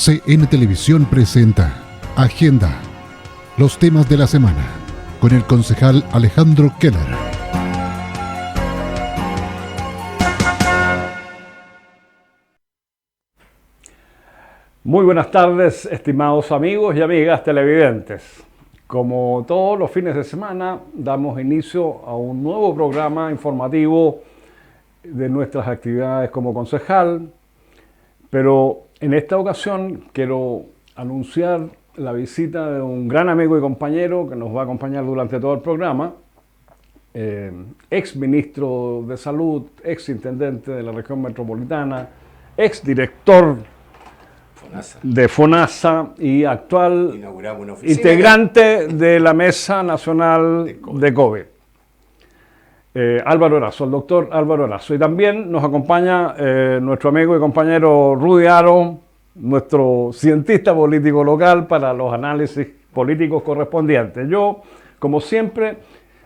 CN Televisión presenta Agenda, los temas de la semana, con el concejal Alejandro Keller. Muy buenas tardes, estimados amigos y amigas televidentes. Como todos los fines de semana, damos inicio a un nuevo programa informativo de nuestras actividades como concejal, pero en esta ocasión quiero anunciar la visita de un gran amigo y compañero que nos va a acompañar durante todo el programa, ex ministro de Salud, ex intendente de la región metropolitana, ex director de FONASA y actual integrante de la Mesa Nacional de COVID. Álvaro Erazo, el doctor Álvaro Erazo. Y también nos acompaña nuestro amigo y compañero Rudy Aro, nuestro cientista político local para los análisis políticos correspondientes. Yo, como siempre,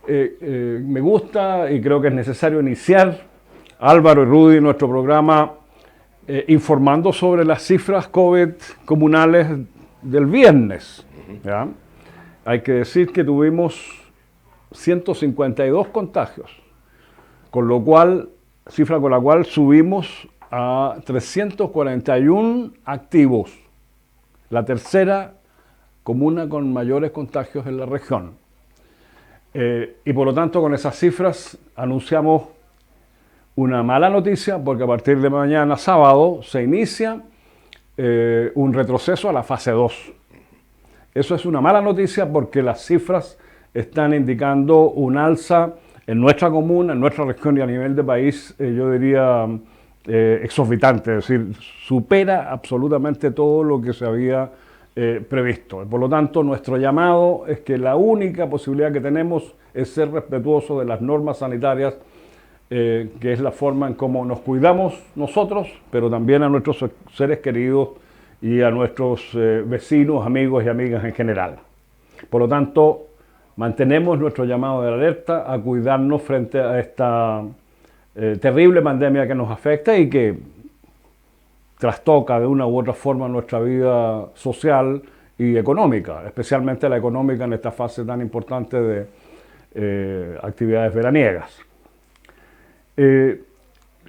me gusta y creo que es necesario iniciar, Álvaro y Rudy, nuestro programa informando sobre las cifras COVID comunales del viernes. ¿Ya? Hay que decir que tuvimos 152 contagios, con lo cual, cifra con la cual subimos a 341 activos, la tercera comuna con mayores contagios en la región. Y por lo tanto, con esas cifras anunciamos una mala noticia, porque a partir de mañana sábado se inicia un retroceso a la fase 2. Eso es una mala noticia porque las cifras están indicando un alza en nuestra comuna, en nuestra región y a nivel de país, yo diría exorbitante, es decir, supera absolutamente todo lo que se había previsto. Por lo tanto, nuestro llamado es que la única posibilidad que tenemos es ser respetuosos de las normas sanitarias, que es la forma en cómo nos cuidamos nosotros, pero también a nuestros seres queridos y a nuestros vecinos, amigos y amigas en general. Por lo tanto, mantenemos nuestro llamado de alerta a cuidarnos frente a esta terrible pandemia que nos afecta y que trastoca de una u otra forma nuestra vida social y económica, especialmente la económica en esta fase tan importante de actividades veraniegas.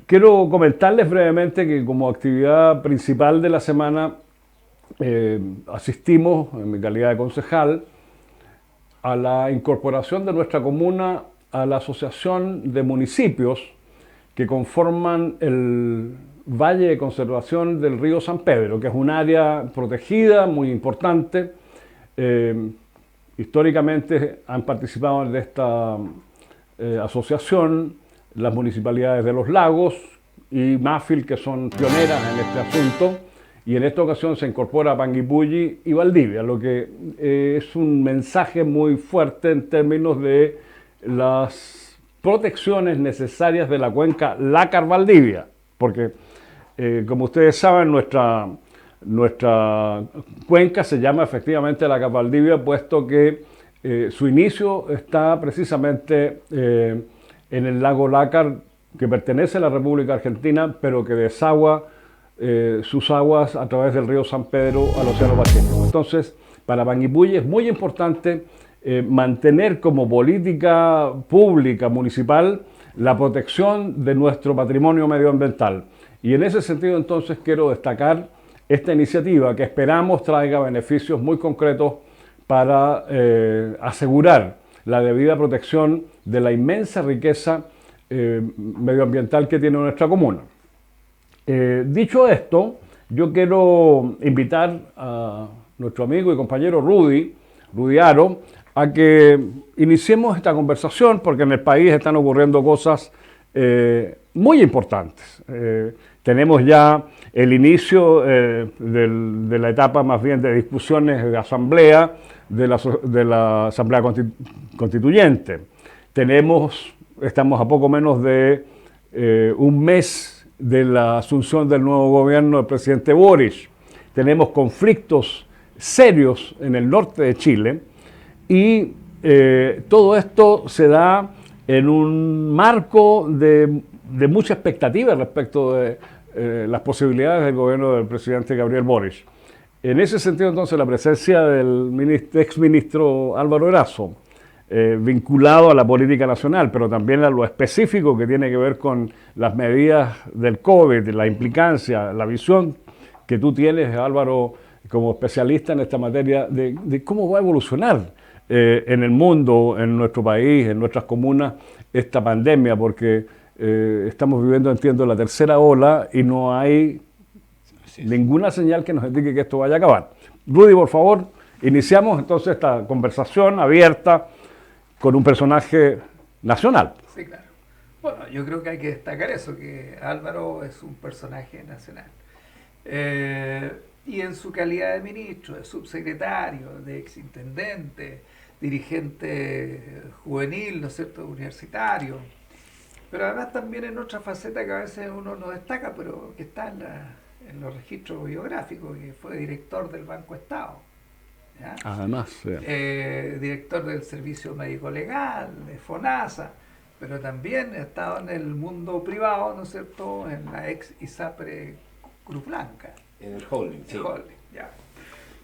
Quiero comentarles brevemente que como actividad principal de la semana asistimos, en mi calidad de concejal, a la incorporación de nuestra comuna a la Asociación de Municipios que conforman el Valle de Conservación del Río San Pedro, que es un área protegida muy importante. Históricamente han participado de esta asociación las municipalidades de Los Lagos y Mafil, que son pioneras en este asunto, y en esta ocasión se incorpora Panguipulli y Valdivia, lo que es un mensaje muy fuerte en términos de las protecciones necesarias de la cuenca Lácar-Valdivia, porque como ustedes saben, nuestra cuenca se llama efectivamente Lácar-Valdivia, puesto que su inicio está precisamente en el lago Lácar, que pertenece a la República Argentina, pero que desagua sus aguas a través del río San Pedro al Océano Pacífico. Entonces, para Panguipulli es muy importante mantener como política pública municipal la protección de nuestro patrimonio medioambiental. Y en ese sentido, entonces, quiero destacar esta iniciativa que esperamos traiga beneficios muy concretos para asegurar la debida protección de la inmensa riqueza medioambiental que tiene nuestra comuna. Dicho esto, yo quiero invitar a nuestro amigo y compañero Rudy Aro a que iniciemos esta conversación, porque en el país están ocurriendo cosas muy importantes. Tenemos ya el inicio de la etapa más bien de discusiones de asamblea, de la Asamblea Constituyente. Estamos a poco menos de un mes de la asunción del nuevo gobierno del presidente Boric. Tenemos conflictos serios en el norte de Chile y todo esto se da en un marco de mucha expectativa respecto de las posibilidades del gobierno del presidente Gabriel Boric. En ese sentido, entonces, la presencia del exministro Álvaro Erazo, vinculado a la política nacional, pero también a lo específico que tiene que ver con las medidas del COVID, la implicancia, la visión que tú tienes, Álvaro, como especialista en esta materia, de cómo va a evolucionar en el mundo, en nuestro país, en nuestras comunas, esta pandemia, porque estamos viviendo, entiendo, la tercera ola y no hay ninguna señal que nos indique que esto vaya a acabar. Rudy, por favor, iniciamos entonces esta conversación abierta con un personaje nacional. Sí, claro. Bueno, yo creo que hay que destacar eso, que Álvaro es un personaje nacional. Y en su calidad de ministro, de subsecretario, de exintendente, dirigente juvenil, ¿no es cierto?, universitario, pero además también en otra faceta que a veces uno no destaca, pero que está en los registros biográficos, que fue director del Banco Estado. ¿Ya? Además, sí. Director del Servicio Médico Legal, de FONASA, pero también ha estado en el mundo privado, ¿no es cierto?, en la ex ISAPRE Cruz Blanca. En el holding, sí. El holding, ya.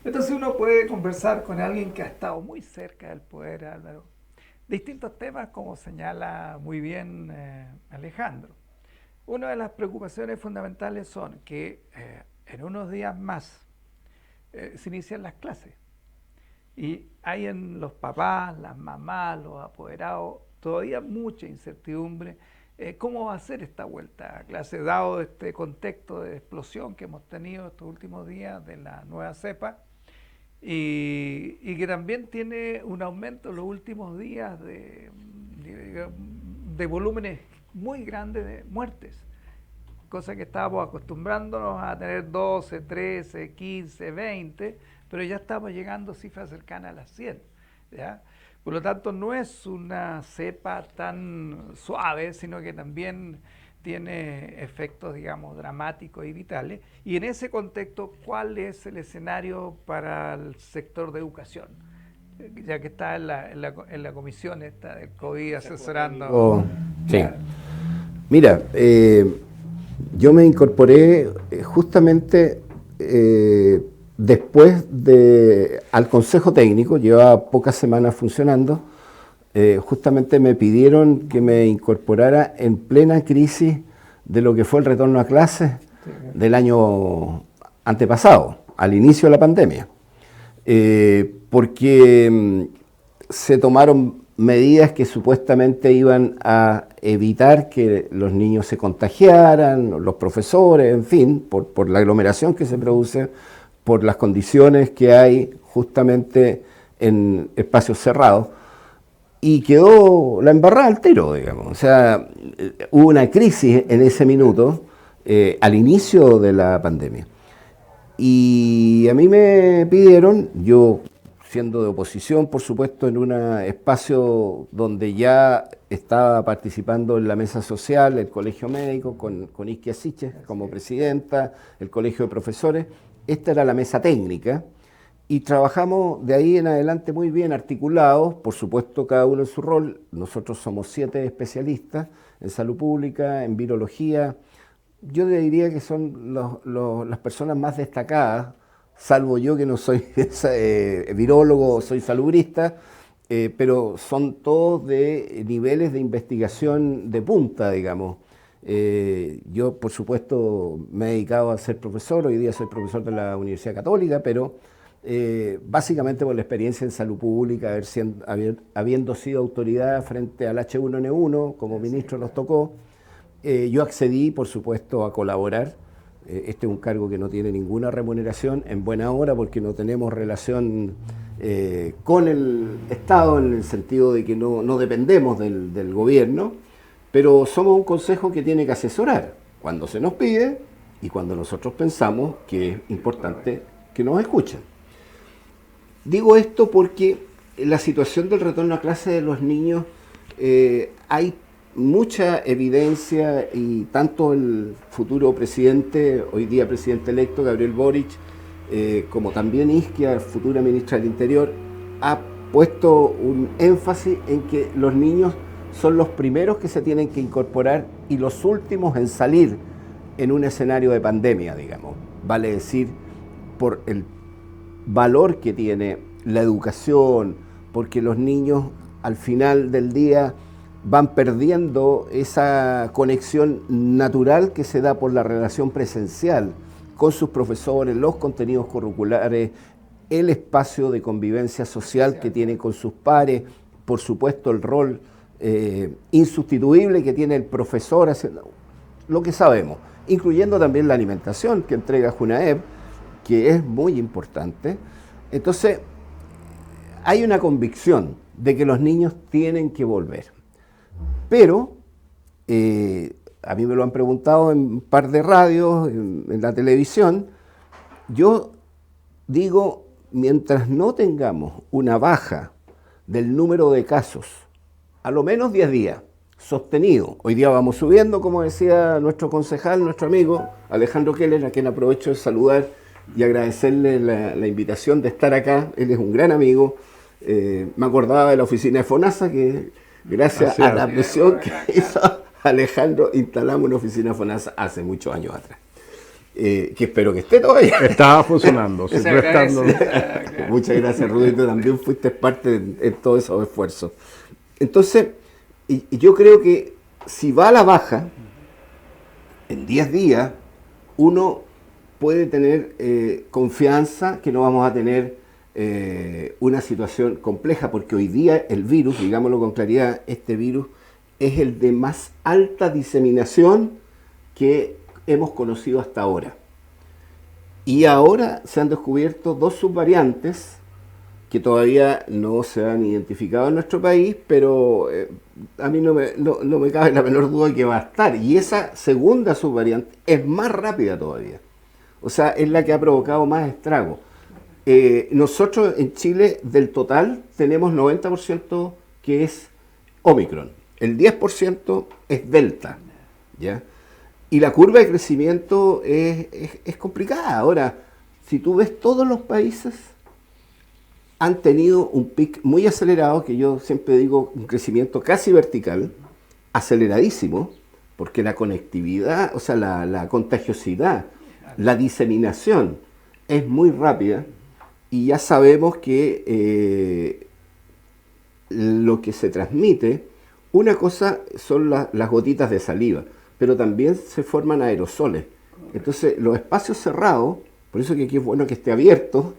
Entonces uno puede conversar con alguien que ha estado muy cerca del poder, Álvaro. Distintos temas, como señala muy bien Alejandro. Una de las preocupaciones fundamentales son que en unos días más se inician las clases. Y hay en los papás, las mamás, los apoderados, todavía mucha incertidumbre. ¿Cómo va a ser esta vuelta a clase, dado este contexto de explosión que hemos tenido estos últimos días de la nueva cepa? Y que también tiene un aumento en los últimos días de volúmenes muy grandes de muertes, cosa que estábamos acostumbrándonos a tener 12, 13, 15, 20, pero ya estamos llegando a cifras cercanas a las 100, ¿ya? Por lo tanto, no es una cepa tan suave, sino que también tiene efectos, digamos, dramáticos y vitales. Y en ese contexto, ¿cuál es el escenario para el sector de educación? Ya que está en la comisión esta del COVID asesorando. Sí. Mira, yo me incorporé justamente después al Consejo Técnico, llevaba pocas semanas funcionando. Justamente me pidieron que me incorporara en plena crisis de lo que fue el retorno a clases del año antepasado, al inicio de la pandemia, porque se tomaron medidas que supuestamente iban a evitar que los niños se contagiaran, los profesores, en fin, por la aglomeración que se produce, por las condiciones que hay justamente en espacios cerrados. Y quedó la embarrada al tiro, digamos. O sea, hubo una crisis en ese minuto, al inicio de la pandemia. Y a mí me pidieron, yo siendo de oposición, por supuesto, en un espacio donde ya estaba participando en la mesa social, el Colegio Médico, con Isquia Siches como presidenta, el Colegio de Profesores. Esta era la mesa técnica. Y trabajamos de ahí en adelante muy bien articulados, por supuesto cada uno en su rol. Nosotros somos 7 especialistas en salud pública, en virología. Yo diría que son las personas más destacadas, salvo yo que no soy virólogo, soy salubrista, pero son todos de niveles de investigación de punta, digamos. Yo, por supuesto, me he dedicado a ser profesor, hoy día soy profesor de la Universidad Católica, pero básicamente por la experiencia en salud pública, habiendo sido autoridad frente al H1N1, como ministro nos tocó, yo accedí, por supuesto, a colaborar. Este es un cargo que no tiene ninguna remuneración, en buena hora, porque no tenemos relación con el Estado, en el sentido de que no dependemos del gobierno, pero somos un consejo que tiene que asesorar cuando se nos pide y cuando nosotros pensamos que es importante que nos escuchen. Digo esto porque en la situación del retorno a clase de los niños hay mucha evidencia, y tanto el futuro presidente, hoy día presidente electo, Gabriel Boric, como también Isquia, futura ministra del Interior, ha puesto un énfasis en que los niños son los primeros que se tienen que incorporar y los últimos en salir en un escenario de pandemia, digamos. Vale decir, por el valor que tiene la educación, porque los niños al final del día van perdiendo esa conexión natural que se da por la relación presencial con sus profesores, los contenidos curriculares, el espacio de convivencia social que tienen con sus pares, por supuesto el rol insustituible que tiene el profesor haciendo lo que sabemos, incluyendo también la alimentación que entrega Junaep, que es muy importante. Entonces, hay una convicción de que los niños tienen que volver. Pero, a mí me lo han preguntado en un par de radios, en la televisión, yo digo, mientras no tengamos una baja del número de casos, a lo menos 10 días, sostenido. Hoy día vamos subiendo, como decía nuestro concejal, nuestro amigo Alejandro Keller, a quien aprovecho de saludar y agradecerle la invitación de estar acá. Él es un gran amigo. Me acordaba de la oficina de FONASA, que gracias a la presión que hizo Alejandro, instalamos una oficina de FONASA hace muchos años atrás. Que espero que esté todavía. Estaba funcionando, Muchas gracias, Rudito, también fuiste parte de todos esos esfuerzos. Entonces, y yo creo que si va a la baja, en 10 días, uno puede tener confianza que no vamos a tener una situación compleja, porque hoy día el virus, digámoslo con claridad, este virus es el de más alta diseminación que hemos conocido hasta ahora. Y ahora se han descubierto 2 subvariantes que todavía no se han identificado en nuestro país, pero a mí no me cabe la menor duda de que va a estar. Y esa segunda subvariante es más rápida todavía. O sea, es la que ha provocado más estragos. Nosotros en Chile, del total, tenemos 90% que es Omicron. El 10% es Delta, ¿ya? Y la curva de crecimiento es complicada. Ahora, si tú ves, todos los países han tenido un pic muy acelerado, que yo siempre digo un crecimiento casi vertical, aceleradísimo, porque la conectividad, o sea, la contagiosidad, la diseminación es muy rápida, y ya sabemos que lo que se transmite, una cosa son las gotitas de saliva, pero también se forman aerosoles. Entonces, los espacios cerrados, por eso que aquí es bueno que esté abierto,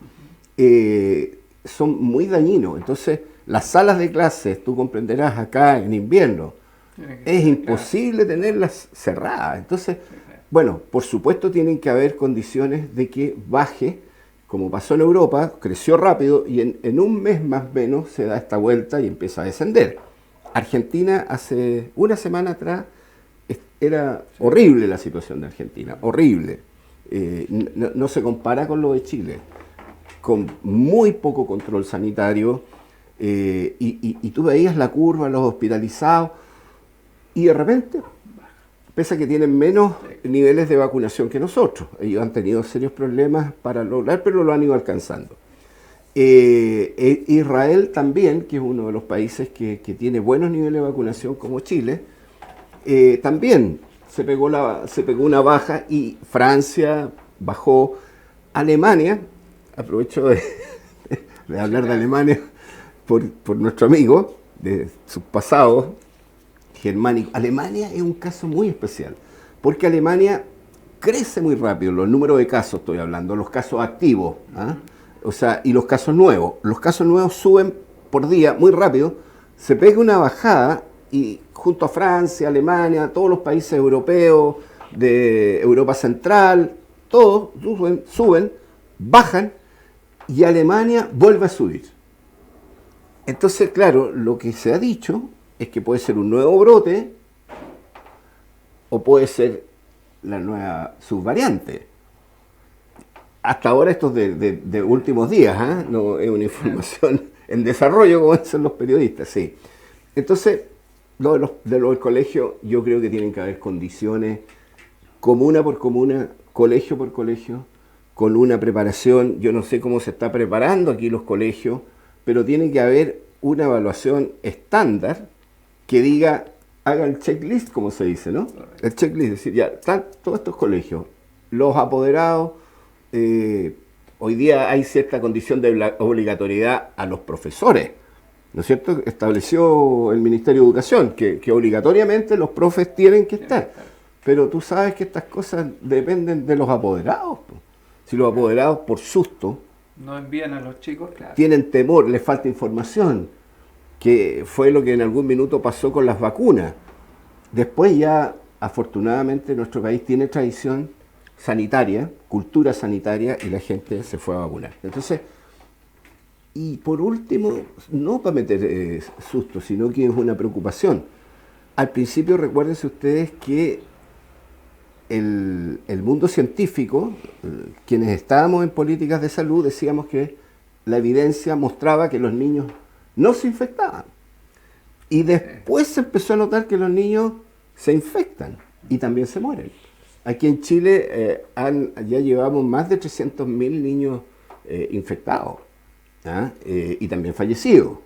son muy dañinos. Entonces, las salas de clases, tú comprenderás acá en invierno, es imposible tenerlas cerradas. Entonces, bueno, por supuesto tienen que haber condiciones de que baje, como pasó en Europa, creció rápido y en un mes más o menos se da esta vuelta y empieza a descender. Argentina hace una semana atrás era horrible la situación de Argentina, horrible. No se compara con lo de Chile, con muy poco control sanitario, y tú veías la curva, los hospitalizados, y de repente, pese a que tienen menos niveles de vacunación que nosotros, ellos han tenido serios problemas para lograr, pero lo han ido alcanzando. Israel también, que es uno de los países que tiene buenos niveles de vacunación como Chile, también se pegó una baja, y Francia bajó. Alemania, aprovecho de hablar de Alemania por nuestro amigo, de sus pasados germánicos. Alemania es un caso muy especial, porque Alemania crece muy rápido, los números de casos estoy hablando, los casos activos, o sea, y los casos nuevos. Los casos nuevos suben por día muy rápido, se pega una bajada, y junto a Francia, Alemania, todos los países europeos, de Europa Central, todos suben, bajan, y Alemania vuelve a subir. Entonces, claro, lo que se ha dicho es que puede ser un nuevo brote o puede ser la nueva subvariante. Hasta ahora esto es de últimos días, no es una información en desarrollo, como dicen los periodistas, sí. Entonces, lo del colegio, yo creo que tienen que haber condiciones, comuna por comuna, colegio por colegio, con una preparación. Yo no sé cómo se está preparando aquí los colegios, pero tiene que haber una evaluación estándar que diga, haga el checklist, como se dice, ¿no? El checklist, es decir, ya están todos estos colegios, los apoderados, Hoy día hay cierta condición de obligatoriedad a los profesores, ¿no es cierto? Estableció el Ministerio de Educación que obligatoriamente los profes tienen que estar. Pero tú sabes que estas cosas dependen de los apoderados. Si los apoderados, por susto, no envían a los chicos, claro. Tienen temor, les falta información, que fue lo que en algún minuto pasó con las vacunas. Después ya, afortunadamente, nuestro país tiene tradición sanitaria, cultura sanitaria, y la gente se fue a vacunar. Entonces, y por último, no para meter susto, sino que es una preocupación. Al principio, recuérdense ustedes que el mundo científico, quienes estábamos en políticas de salud, decíamos que la evidencia mostraba que los niños no se infectaban. Y después se empezó a notar que los niños se infectan y también se mueren. Aquí en Chile ya llevamos más de 300.000 niños infectados, y también fallecidos.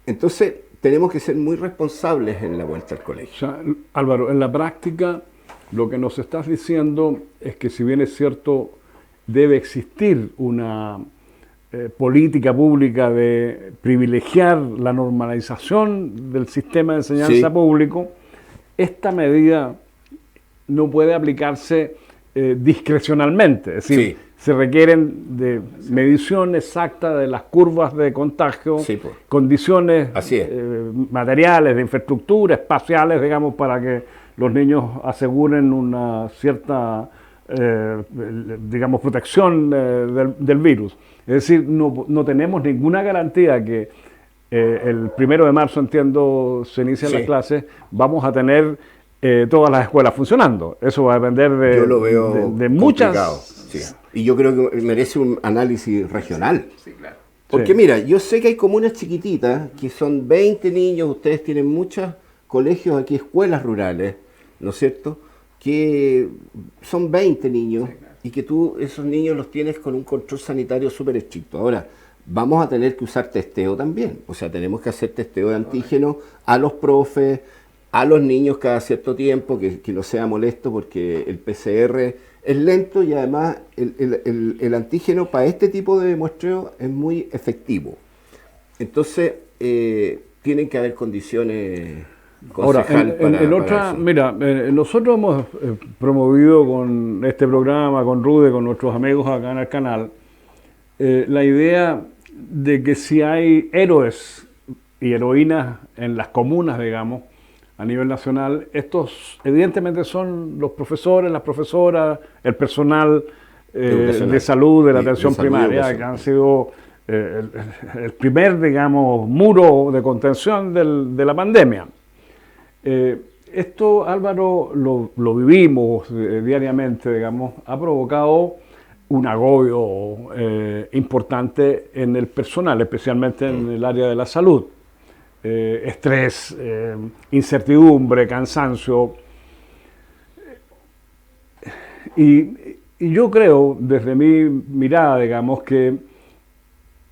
Entonces, tenemos que ser muy responsables en la vuelta al colegio. O sea, Álvaro, en la práctica, lo que nos estás diciendo es que, si bien es cierto, debe existir una política pública de privilegiar la normalización del sistema de enseñanza público, esta medida no puede aplicarse discrecionalmente. Es decir, se requieren de medición exacta de las curvas de contagio, condiciones materiales, de infraestructura, espaciales, digamos, para que los niños aseguren una cierta, digamos, protección del virus. Es decir, no tenemos ninguna garantía que el 1 de marzo, entiendo, se inician las clases, vamos a tener todas las escuelas funcionando. Eso va a depender de muchas... Y yo creo que merece un análisis regional. Claro. Porque mira, yo sé que hay comunas chiquititas, que son 20 niños, ustedes tienen muchos colegios aquí, escuelas rurales, ¿no es cierto? Que son 20 niños y que tú esos niños los tienes con un control sanitario súper estricto. Ahora, vamos a tener que usar testeo también. O sea, tenemos que hacer testeo de antígeno a los profes, a los niños cada cierto tiempo, que no sea molesto, porque el PCR es lento y además el antígeno para este tipo de muestreo es muy efectivo. Entonces, tienen que haber condiciones. Ahora, mira, nosotros hemos promovido con este programa, con Rude, con nuestros amigos acá en el canal, la idea de que si hay héroes y heroínas en las comunas, digamos, a nivel nacional, estos evidentemente son los profesores, las profesoras, el personal de salud, de la atención primaria, que han sido el primer, digamos, muro de contención de la pandemia. Esto, Álvaro, lo vivimos diariamente, digamos, ha provocado un agobio importante en el personal, especialmente en el área de la salud. Estrés, incertidumbre, cansancio. Y yo creo, desde mi mirada, digamos, que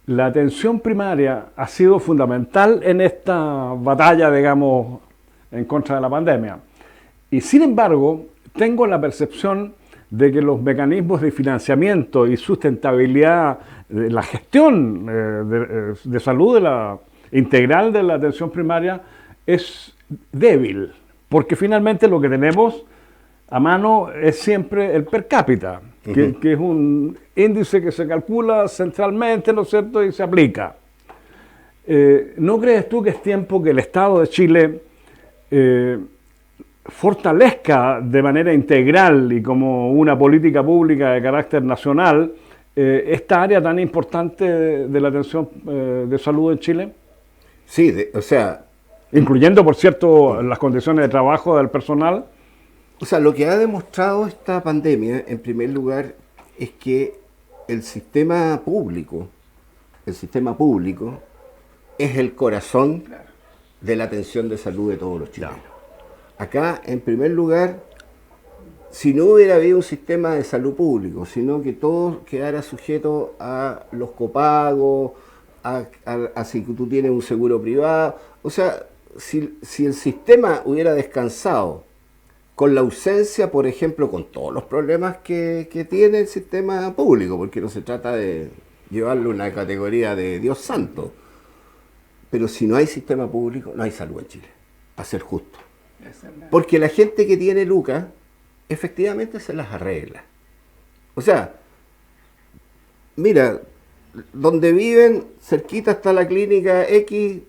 la atención primaria ha sido fundamental en esta batalla, digamos, en contra de la pandemia. Y sin embargo, tengo la percepción de que los mecanismos de financiamiento y sustentabilidad de la gestión de salud integral de la atención primaria es débil, porque finalmente lo que tenemos a mano es siempre el per cápita, que es un índice que se calcula centralmente, ¿no es cierto?, y se aplica. ¿No crees tú que es tiempo que el Estado de Chile fortalezca de manera integral y como una política pública de carácter nacional esta área tan importante de la atención de salud en Chile? Sí, o sea... Incluyendo, por cierto, las condiciones de trabajo del personal. O sea, lo que ha demostrado esta pandemia, en primer lugar, es que el sistema público es el corazón de la atención de salud de todos los chilenos. Acá, en primer lugar, si no hubiera habido un sistema de salud público, sino que todo quedara sujeto a los copagos, a si tú tienes un seguro privado, o sea, si el sistema hubiera descansado con la ausencia, por ejemplo, con todos los problemas que tiene el sistema público, porque no se trata de llevarlo a una categoría de Dios santo, pero si no hay sistema público, no hay salud en Chile, para ser justo. Porque la gente que tiene lucas, efectivamente se las arregla. O sea, mira, donde viven, cerquita está la clínica X,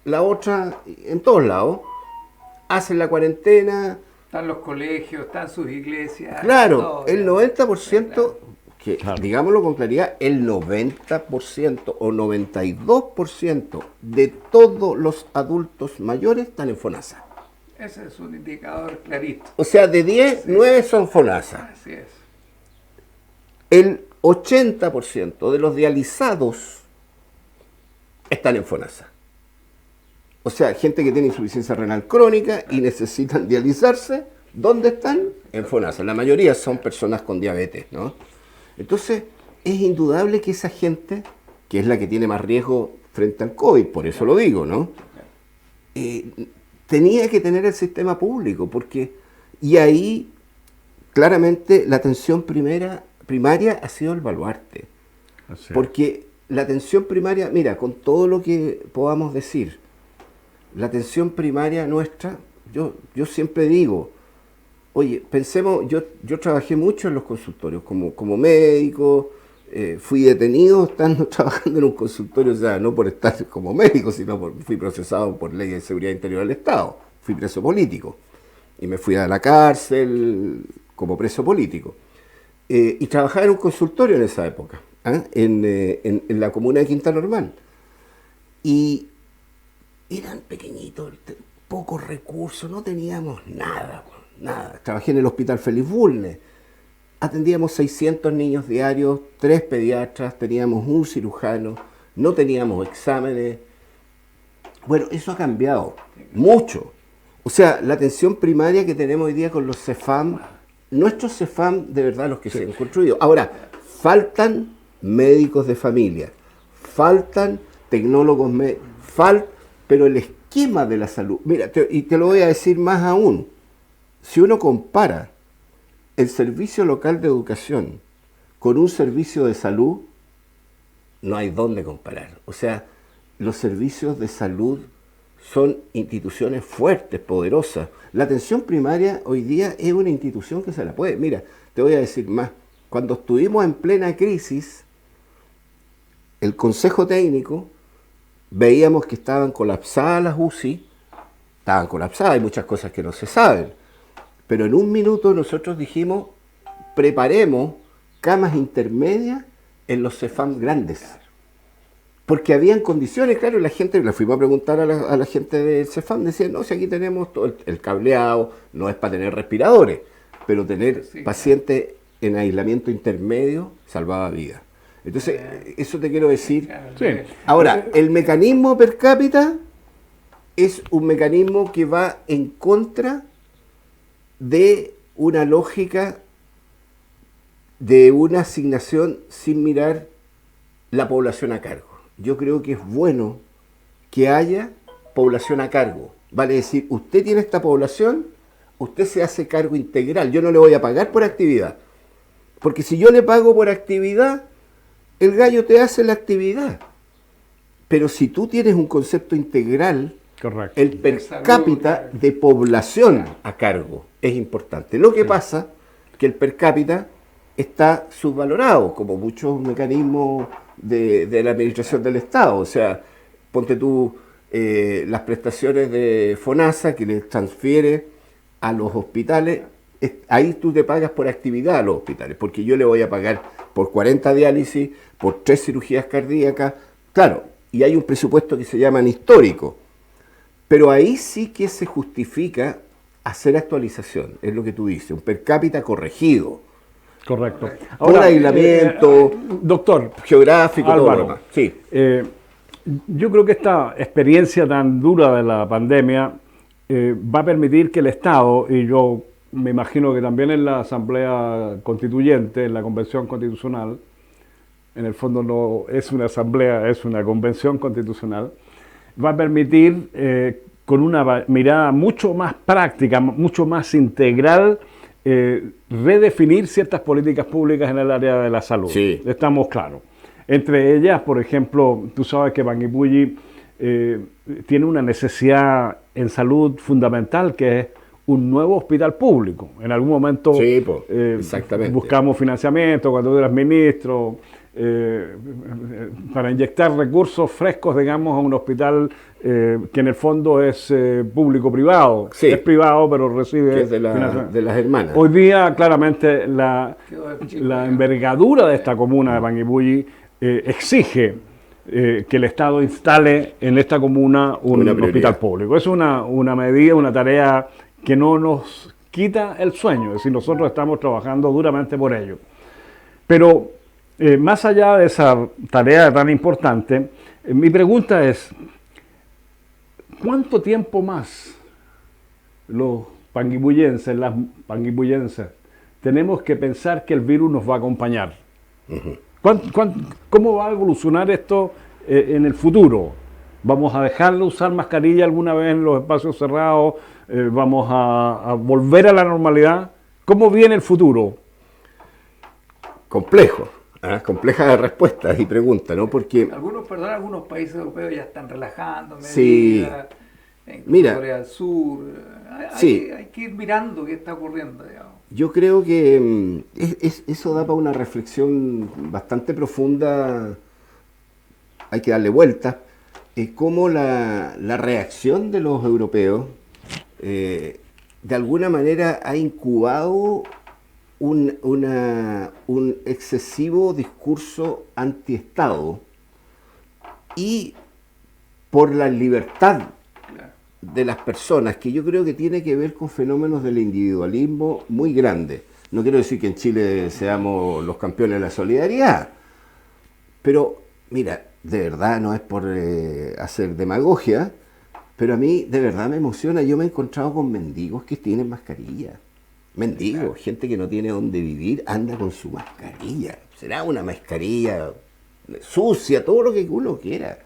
la otra, en todos lados, hacen la cuarentena. Están los colegios, están sus iglesias. Claro, todo, el 90%, que Claro. digámoslo con claridad, el 90% o 92% de todos los adultos mayores están en FONASA. Ese es un indicador clarito. O sea, de 10, 9 son FONASA. Así es. El 80% de los dializados están en FONASA. O sea, gente que tiene insuficiencia renal crónica y necesitan dializarse, ¿dónde están? En FONASA. La mayoría son personas con diabetes, ¿no? Entonces, es indudable que esa gente, que es la que tiene más riesgo frente al COVID, por eso lo digo, ¿no? Tenía que tener el sistema público, porque, y ahí claramente la atención primaria ha sido el baluarte. Así es. Porque la atención primaria, mira, con todo lo que podamos decir, la atención primaria nuestra, yo siempre digo, oye, pensemos, yo trabajé mucho en los consultorios, como médico, fui detenido estando trabajando en un consultorio, o sea, no por estar como médico, sino fui procesado por ley de seguridad interior del Estado, fui preso político, y me fui a la cárcel como preso político. Y trabajaba en un consultorio en esa época, en la comuna de Quinta Normal. Y eran pequeñitos, pocos recursos, no teníamos nada, nada. Trabajé en el Hospital Félix Bulnes, atendíamos 600 niños diarios, 3 pediatras, teníamos un cirujano, no teníamos exámenes. Bueno, eso ha cambiado mucho. O sea, la atención primaria que tenemos hoy día con los CEFAM, nuestros CEFAM, de verdad, los que se han construido. Ahora, faltan médicos de familia, faltan tecnólogos médicos, pero el esquema de la salud, mira, y te lo voy a decir más aún, si uno compara el servicio local de educación con un servicio de salud, no hay dónde comparar. O sea, los servicios de salud son instituciones fuertes, poderosas. La atención primaria hoy día es una institución que se la puede. Mira, te voy a decir más. Cuando estuvimos en plena crisis, el Consejo Técnico veíamos que estaban colapsadas las UCI, estaban colapsadas, hay muchas cosas que no se saben, pero en un minuto nosotros dijimos, preparemos camas intermedias en los CEFAM grandes. Porque habían condiciones, claro, la gente, le fuimos a preguntar a la gente del CEFAM, decían, no, si aquí tenemos todo el cableado, no es para tener respiradores, pero tener pacientes en aislamiento intermedio salvaba vidas. Entonces, eso te quiero decir. Sí. Ahora, el mecanismo per cápita es un mecanismo que va en contra de una lógica de una asignación sin mirar la población a cargo. Yo creo que es bueno que haya población a cargo. Vale decir, usted tiene esta población, usted se hace cargo integral. Yo no le voy a pagar por actividad. Porque si yo le pago por actividad, el gallo te hace la actividad. Pero si tú tienes un concepto integral, Correcto. el per cápita de población a cargo es importante. Lo que pasa que el per cápita está subvalorado, como muchos mecanismos de la administración del Estado. O sea, ponte tú las prestaciones de FONASA que les transfiere a los hospitales, ahí tú te pagas por actividad a los hospitales, porque yo le voy a pagar por 40 diálisis, por 3 cirugías cardíacas, claro, y hay un presupuesto que se llaman histórico, pero ahí sí que se justifica hacer actualización, es lo que tú dices, un per cápita corregido. Correcto. Por aislamiento, doctor, geográfico, todo Álvaro, lo demás. Sí. Yo creo que esta experiencia tan dura de la pandemia va a permitir que el Estado, y yo me imagino que también en la Asamblea Constituyente, en la Convención Constitucional, en el fondo no es una asamblea, es una convención constitucional, va a permitir con una mirada mucho más práctica, mucho más integral, redefinir ciertas políticas públicas en el área de la salud. Sí. Estamos claros. Entre ellas, por ejemplo, tú sabes que Panguipulli tiene una necesidad en salud fundamental, que es un nuevo hospital público. En algún momento Sí, exactamente. buscamos financiamiento, cuando tú eras ministro, para inyectar recursos frescos, digamos, a un hospital que en el fondo es público-privado. Sí. Es privado, pero recibe Que es de las hermanas. Hoy día, claramente, la envergadura de esta comuna de Panguipulli exige que el Estado instale en esta comuna un hospital público. Es una medida, una tarea que no nos quita el sueño, es decir, nosotros estamos trabajando duramente por ello. Pero más allá de esa tarea tan importante, mi pregunta es, ¿cuánto tiempo más los panguipullenses, las panguipullenses, tenemos que pensar que el virus nos va a acompañar? ¿Cómo va a evolucionar esto en el futuro? ¿Vamos a dejar de usar mascarilla alguna vez en los espacios cerrados? ¿Vamos a volver a la normalidad? ¿Cómo viene el futuro? Complejo, compleja respuestas y preguntas, ¿no? Porque algunos países europeos ya están relajando medidas, Sí. en Mira. Corea del Sur. Sí. Hay que ir mirando qué está ocurriendo, digamos. yo creo que eso da para una reflexión bastante profunda. Hay que darle vuelta. Cómo la reacción de los europeos de alguna manera ha incubado un excesivo discurso antiestado y por la libertad de las personas, que yo creo que tiene que ver con fenómenos del individualismo muy grandes. No quiero decir que en Chile seamos los campeones de la solidaridad, pero mira, de verdad no es por hacer demagogia, pero a mí de verdad me emociona. Yo me he encontrado con mendigos que tienen mascarilla. Mendigos, gente que no tiene dónde vivir, anda con su mascarilla. Será una mascarilla sucia, todo lo que uno quiera.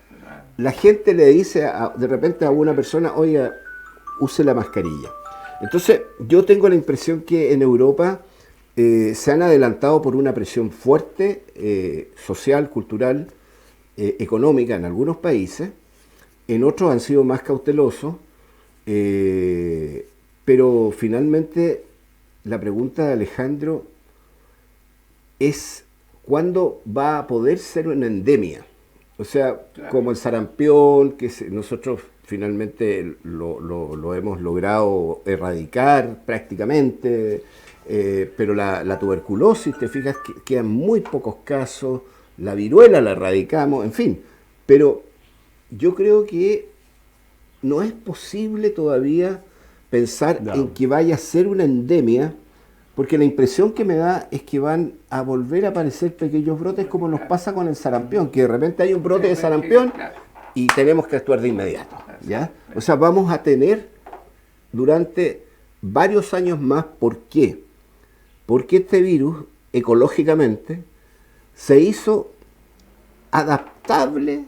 La gente le dice de repente a una persona, oiga, use la mascarilla. Entonces, yo tengo la impresión que en Europa se han adelantado por una presión fuerte, social, cultural, económica en algunos países. En otros han sido más cautelosos, pero finalmente la pregunta de Alejandro es ¿cuándo va a poder ser una endemia? O sea, claro, como el sarampión, que nosotros finalmente lo hemos logrado erradicar prácticamente, pero la tuberculosis, te fijas, que quedan muy pocos casos, la viruela la erradicamos, en fin, pero yo creo que no es posible todavía pensar en que vaya a ser una endemia, porque la impresión que me da es que van a volver a aparecer pequeños brotes como nos pasa con el sarampión, que de repente hay un brote de sarampión y tenemos que actuar de inmediato, ¿ya? O sea, vamos a tener durante varios años más. ¿Por qué? Porque este virus, ecológicamente, se hizo adaptable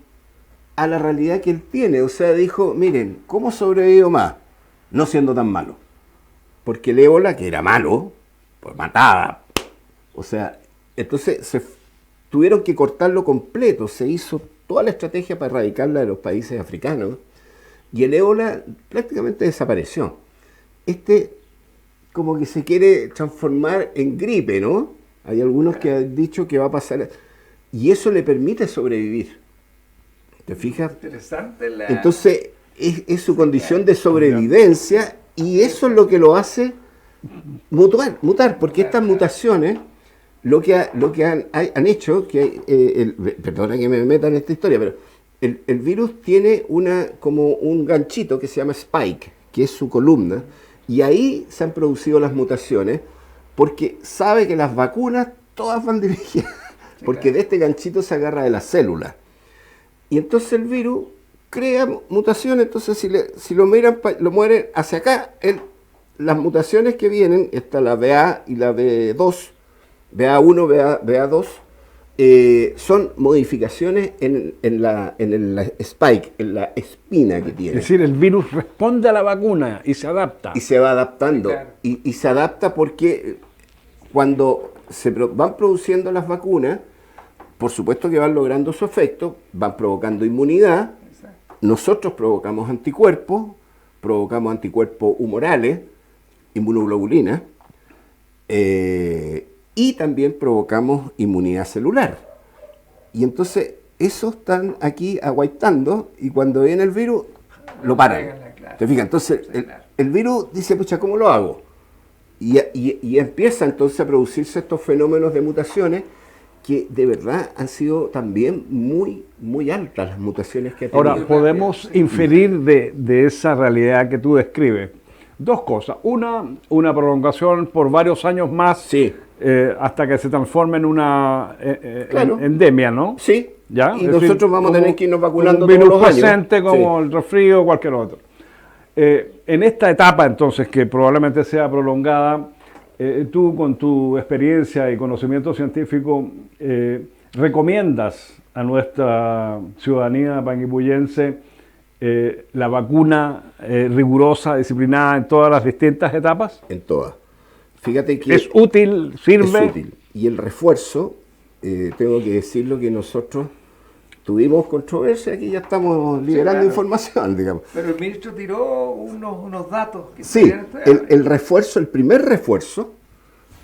a la realidad que él tiene. O sea, dijo, miren, ¿cómo sobrevivió más? No siendo tan malo. Porque el ébola, que era malo, pues mataba. O sea, entonces tuvieron que cortarlo completo. Se hizo toda la estrategia para erradicarla de los países africanos. Y el ébola prácticamente desapareció. Como que se quiere transformar en gripe, ¿no? Hay algunos que han dicho que va a pasar. Y eso le permite sobrevivir. ¿Te fijas? Interesante Entonces, es su condición de sobrevivencia y eso es lo que lo hace mutar, porque estas mutaciones lo que han hecho, perdona que me meta en esta historia, pero el virus tiene como un ganchito que se llama spike, que es su columna, y ahí se han producido las mutaciones, porque sabe que las vacunas todas van dirigidas, porque de este ganchito se agarra de las células. Y entonces el virus crea mutaciones. Entonces si lo miran, lo mueren hacia acá, las mutaciones que vienen, está la BA y la B2, BA1, BA2, son modificaciones en la spike, en la espina que tiene. Es decir, el virus responde a la vacuna y se adapta. Y se va adaptando. Claro. Y se adapta porque cuando van produciendo las vacunas, por supuesto que van logrando su efecto, van provocando inmunidad. Exacto. Nosotros provocamos anticuerpos humorales, inmunoglobulinas, y también provocamos inmunidad celular. Y entonces, esos están aquí aguaitando y cuando viene el virus, lo paran. Claro. ¿Te fijas? Entonces, Sí, claro. el virus dice, pucha, ¿cómo lo hago? Y empieza entonces a producirse estos fenómenos de mutaciones que de verdad han sido también muy, muy altas las mutaciones que ha tenido. Ahora, podemos inferir de esa realidad que tú describes dos cosas. Una prolongación por varios años más, Sí. hasta que se transforme en una Claro. endemia, ¿no? Sí, ¿Ya? y Es nosotros decir, vamos a como- tener que irnos vacunando como un virus todos los años. presente, como Sí. el resfrío o cualquier otro. En esta etapa, entonces, que probablemente sea prolongada, tú con tu experiencia y conocimiento científico, ¿recomiendas a nuestra ciudadanía panguipullense la vacuna rigurosa, disciplinada en todas las distintas etapas? En todas. Fíjate que ¿Es útil? ¿Sirve? es útil. Y el refuerzo, tengo que decirlo que nosotros tuvimos controversia, aquí ya estamos liberando claro. información, digamos. Pero el ministro tiró unos datos que Sí, podrían estudiar. el refuerzo, el primer refuerzo,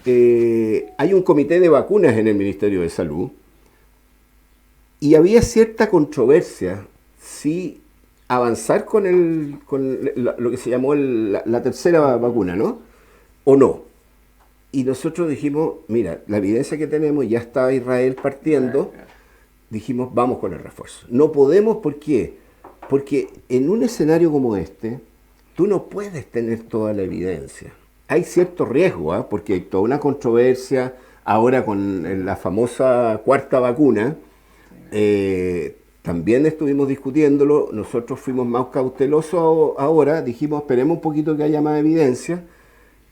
hay un comité de vacunas en el Ministerio de Salud y había cierta controversia si avanzar con lo que se llamó la tercera vacuna, ¿no? O no. Y nosotros dijimos, mira, la evidencia que tenemos, ya estaba Israel partiendo, dijimos, vamos con el refuerzo. No podemos, ¿por qué? Porque en un escenario como este, tú no puedes tener toda la evidencia. Hay cierto riesgo, ¿ah? Porque hay toda una controversia ahora con la famosa cuarta vacuna. También estuvimos discutiéndolo, nosotros fuimos más cautelosos ahora, dijimos, esperemos un poquito que haya más evidencia,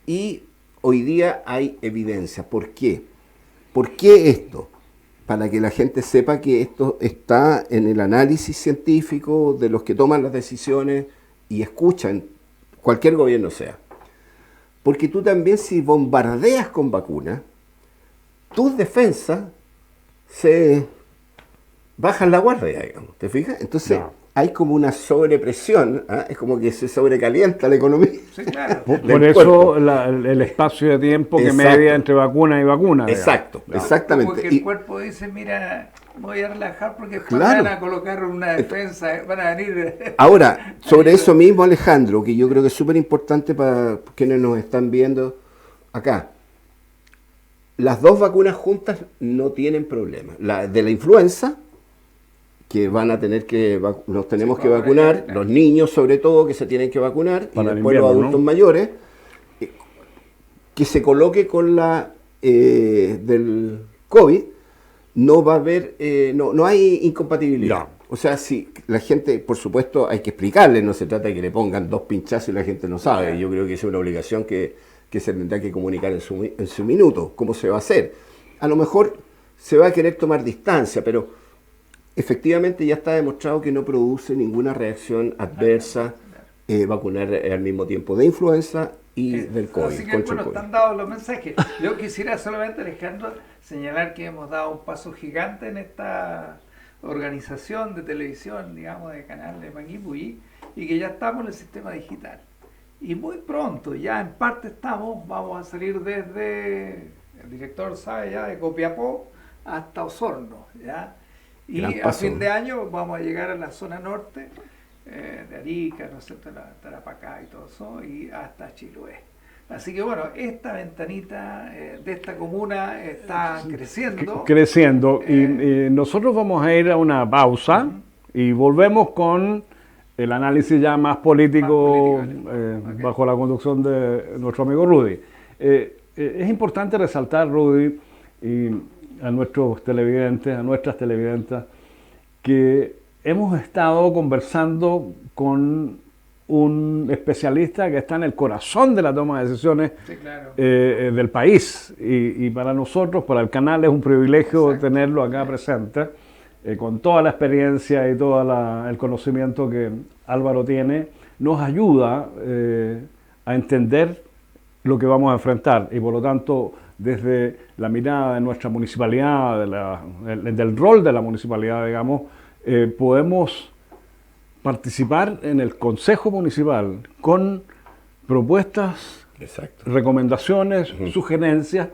y hoy día hay evidencia. ¿Por qué? ¿Por qué esto? Para que la gente sepa que esto está en el análisis científico de los que toman las decisiones y escuchan, cualquier gobierno sea. Porque tú también, si bombardeas con vacunas, tus defensas se bajan la guardia, digamos, ¿te fijas? Entonces Ya. hay como una sobrepresión, ¿ah? Es como que se sobrecalienta la economía. Sí, claro. Por del eso cuerpo. el espacio de tiempo que Exacto. media entre vacuna y vacuna. digamos. Exacto, exactamente. Porque el cuerpo dice, mira, me voy a relajar porque después Claro. van a colocar una defensa, van a venir... Ahora, sobre eso mismo, Alejandro, que yo creo que es súper importante para quienes nos están viendo acá. Las dos vacunas juntas no tienen problema. La de la influenza, que van a tener que, nos tenemos Sí, que ahora vacunar, ya. los niños sobre todo que se tienen que vacunar, Para y el después los invierno, adultos ¿no? mayores, que se coloque con la del COVID, no va a haber, no hay incompatibilidad. Ya. O sea, si la gente, por supuesto, hay que explicarle, no se trata de que le pongan 2 pinchazos y la gente no sabe. Yo creo que es una obligación que se tendrá que comunicar en su minuto, cómo se va a hacer. A lo mejor se va a querer tomar distancia, pero efectivamente ya está demostrado que no produce ninguna reacción adversa vacunar al mismo tiempo de influenza y del COVID. Así que contra el bueno, COVID. están dados los mensajes. Yo quisiera solamente, Alejandro, señalar que hemos dado un paso gigante en esta organización de televisión, digamos, de canal de Manguipulli, y que ya estamos en el sistema digital. Y muy pronto, ya en parte estamos, vamos a salir desde, el director sabe ya, de Copiapó hasta Osorno, ¿ya? Y Gran a paso. fin de año vamos a llegar a la zona norte, de Arica, ¿no es cierto?, Tarapacá y todo eso, y hasta Chiloé. Así que bueno, esta ventanita de esta comuna está creciendo. Creciendo. Y nosotros vamos a ir a una pausa y volvemos con el análisis ya más político, Más político, ok. bajo la conducción de nuestro amigo Rudy. Es importante resaltar, Rudy, y a nuestros televidentes, a nuestras televidentas, que hemos estado conversando con un especialista que está en el corazón de la toma de decisiones Sí, claro. del país. Y para nosotros, para el canal, es un privilegio Exacto. tenerlo acá presente, con toda la experiencia y todo el conocimiento que Álvaro tiene. Nos ayuda a entender lo que vamos a enfrentar y por lo tanto desde la mirada de nuestra municipalidad, del rol de la municipalidad, digamos, podemos participar en el Consejo Municipal con propuestas, Exacto. recomendaciones, sugerencias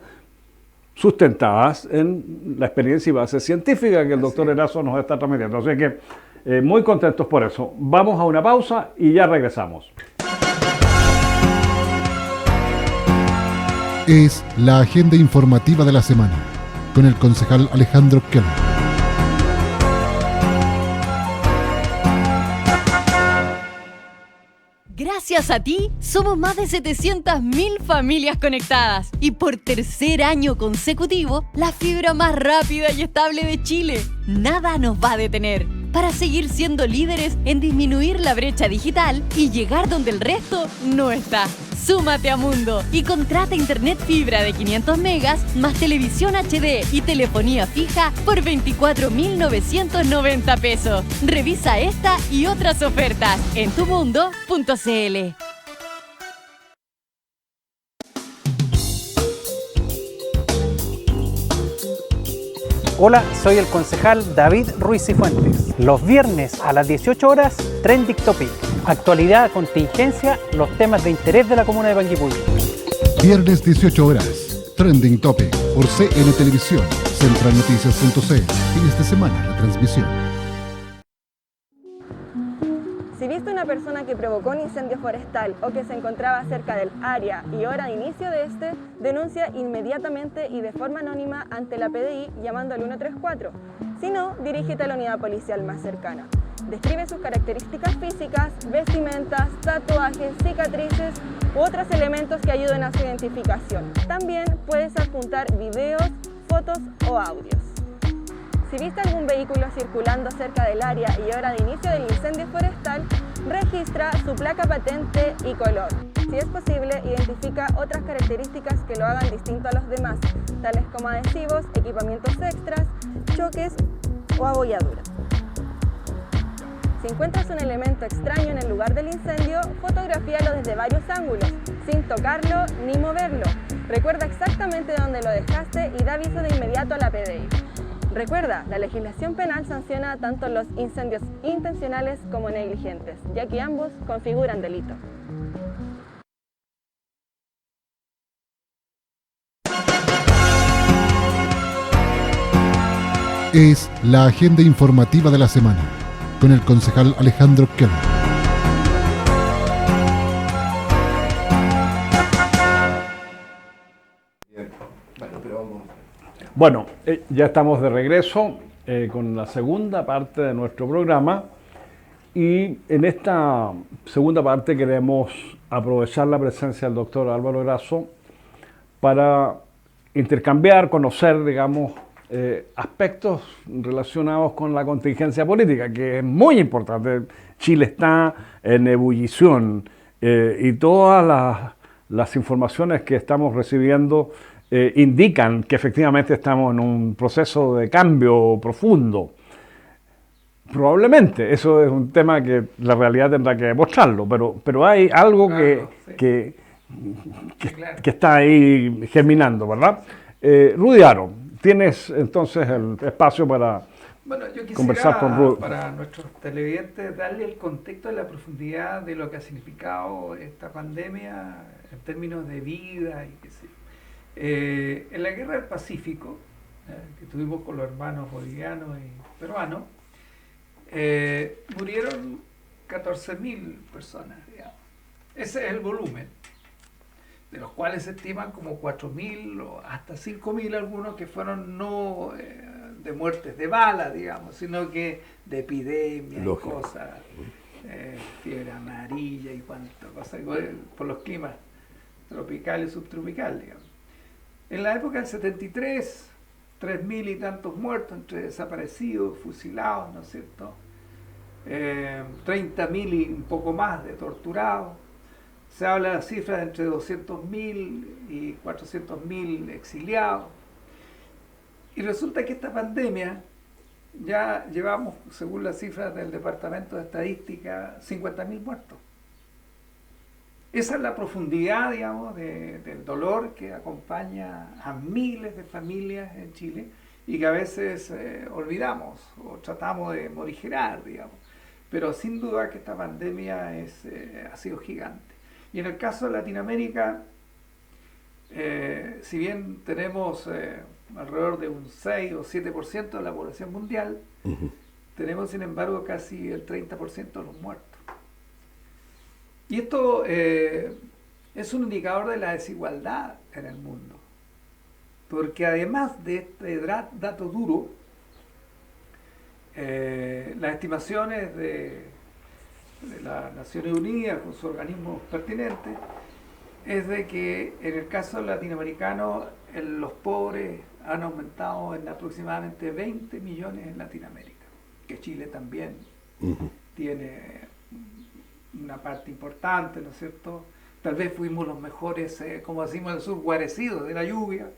sustentadas en la experiencia y base científica que el doctor Erazo nos está transmitiendo. Así que muy contentos por eso. Vamos a una pausa y ya regresamos. Es la agenda informativa de la semana con el concejal Alejandro Keller. Gracias a ti, somos más de 700.000 familias conectadas y por tercer año consecutivo, la fibra más rápida y estable de Chile. Nada nos va a detener para seguir siendo líderes en disminuir la brecha digital y llegar donde el resto no está. Súmate a Mundo y contrata internet fibra de 500 megas más televisión HD y telefonía fija por 24.990 pesos. Revisa esta y otras ofertas en tumundo.cl. Hola, soy el concejal David Ruiz y Fuentes. Los viernes a las 18 horas, Trending Topic. Actualidad, contingencia, los temas de interés de la comuna de Panguipulli. Viernes 18 horas, Trending Topic por CN Televisión, centralnoticias.cl. Fines de semana, la transmisión. Si viste una persona que provocó un incendio forestal o que se encontraba cerca del área y hora de inicio de este, denuncia inmediatamente y de forma anónima ante la PDI llamando al 134. Si no, dirígete a la unidad policial más cercana. Describe sus características físicas, vestimentas, tatuajes, cicatrices u otros elementos que ayuden a su identificación. También puedes adjuntar videos, fotos o audios. Si viste algún vehículo circulando cerca del área y hora de inicio del incendio forestal, registra su placa patente y color. Si es posible, identifica otras características que lo hagan distinto a los demás, tales como adhesivos, equipamientos extras, choques o abolladuras. Si encuentras un elemento extraño en el lugar del incendio, fotografíalo desde varios ángulos, sin tocarlo ni moverlo. Recuerda exactamente dónde lo dejaste y da aviso de inmediato a la PDI. Recuerda, la legislación penal sanciona tanto los incendios intencionales como negligentes, ya que ambos configuran delito. Es la agenda informativa de la semana con el concejal Alejandro Keller. Bueno, ya estamos de regreso con la segunda parte de nuestro programa y en esta segunda parte queremos aprovechar la presencia del doctor Álvaro Erazo para intercambiar, conocer, digamos, aspectos relacionados con la contingencia política, que es muy importante. Chile está en ebullición y todas las informaciones que estamos recibiendo indican que efectivamente estamos en un proceso de cambio profundo. Probablemente, eso es un tema que la realidad tendrá que demostrarlo, pero hay algo Claro, que claro. está ahí germinando, ¿verdad? Rudy Aro, tienes entonces el espacio para Bueno, yo conversar con quisiera Rudy. para nuestros televidentes darle el contexto de la profundidad de lo que ha significado esta pandemia en términos de vida y qué sé yo. En la guerra del Pacífico, que tuvimos con los hermanos bolivianos y peruanos, murieron 14.000 personas, digamos. Ese es el volumen, de los cuales se estiman como 4.000 o hasta 5.000 algunos que fueron no de muertes de bala, digamos, sino que de epidemias y cosas, fiebre amarilla y cuántas cosas, por los climas tropicales y subtropicales, digamos. En la época del 73, 3.000 y tantos muertos entre desaparecidos, fusilados, ¿no es cierto? 30.000 y un poco más de torturados. Se habla de cifras de entre 200.000 y 400.000 exiliados. Y resulta que esta pandemia ya llevamos, según las cifras del Departamento de Estadística, 50.000 muertos. Esa es la profundidad, digamos, del dolor que acompaña a miles de familias en Chile y que a veces olvidamos o tratamos de morigerar, digamos. Pero sin duda que esta pandemia ha sido gigante. Y en el caso de Latinoamérica, si bien tenemos alrededor de un 6 o 7% de la población mundial, tenemos sin embargo casi el 30% de los muertos. Y esto es un indicador de la desigualdad en el mundo, porque además de este dato duro, las estimaciones de las Naciones Unidas con sus organismos pertinentes es de que en el caso latinoamericano los pobres han aumentado en aproximadamente 20 millones en Latinoamérica, que Chile también tiene una parte importante, ¿no es cierto? Tal vez fuimos los mejores, como decimos en el sur, guarecidos de la lluvia,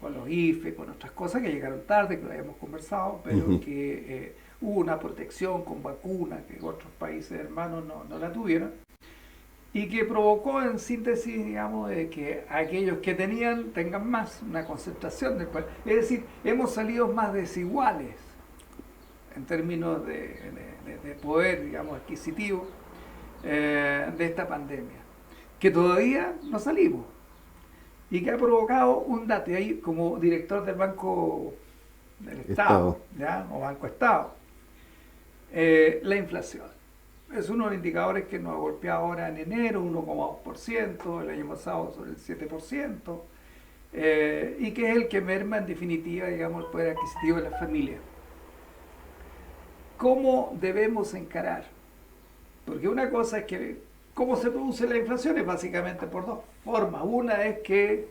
con los IFE, con otras cosas que llegaron tarde, que lo habíamos conversado, pero que hubo una protección con vacunas que otros países hermanos no la tuvieron, y que provocó en síntesis, digamos, de que aquellos que tenían tengan más, una concentración del país. Es decir, hemos salido más desiguales en términos de poder, digamos, adquisitivo de esta pandemia, que todavía no salimos y que ha provocado un dato, y ahí como director del Banco del Estado. ¿Ya? O Banco Estado, la inflación. Es uno de los indicadores que nos ha golpeado ahora en enero, 1,2%, el año pasado sobre el 7%, y que es el que merma en definitiva, digamos, el poder adquisitivo de las familias. ¿Cómo debemos encarar? Porque una cosa es que cómo se produce la inflación es básicamente por dos formas. Una es que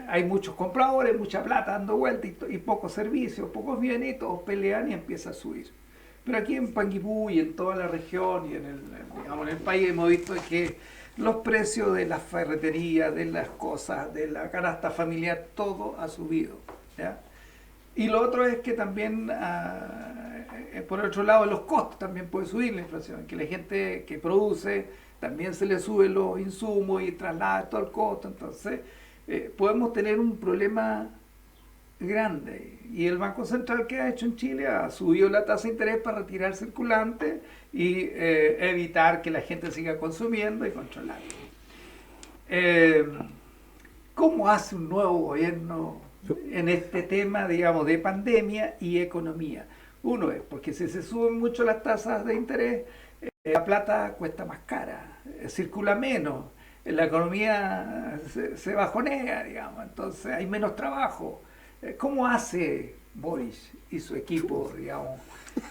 hay muchos compradores, mucha plata dando vuelta y pocos servicios, pocos bienes, y todos pelean y empieza a subir. Pero aquí en Panguipulli y en toda la región y en el país hemos visto que los precios de las ferreterías, de las cosas, de la canasta familiar, todo ha subido, ¿ya? Y lo otro es que también, por otro lado, los costos también puede subir la inflación, que la gente que produce también se le suben los insumos y traslada todo el costo. Entonces, podemos tener un problema grande. Y el Banco Central, que ha hecho en Chile, ha subido la tasa de interés para retirar circulante y evitar que la gente siga consumiendo y controlar. ¿Cómo hace un nuevo gobierno en este tema, digamos, de pandemia y economía? Uno es porque si se suben mucho las tasas de interés, la plata cuesta más cara, circula menos, la economía se bajonea, digamos, entonces hay menos trabajo. ¿Cómo hace Boris y su equipo, digamos,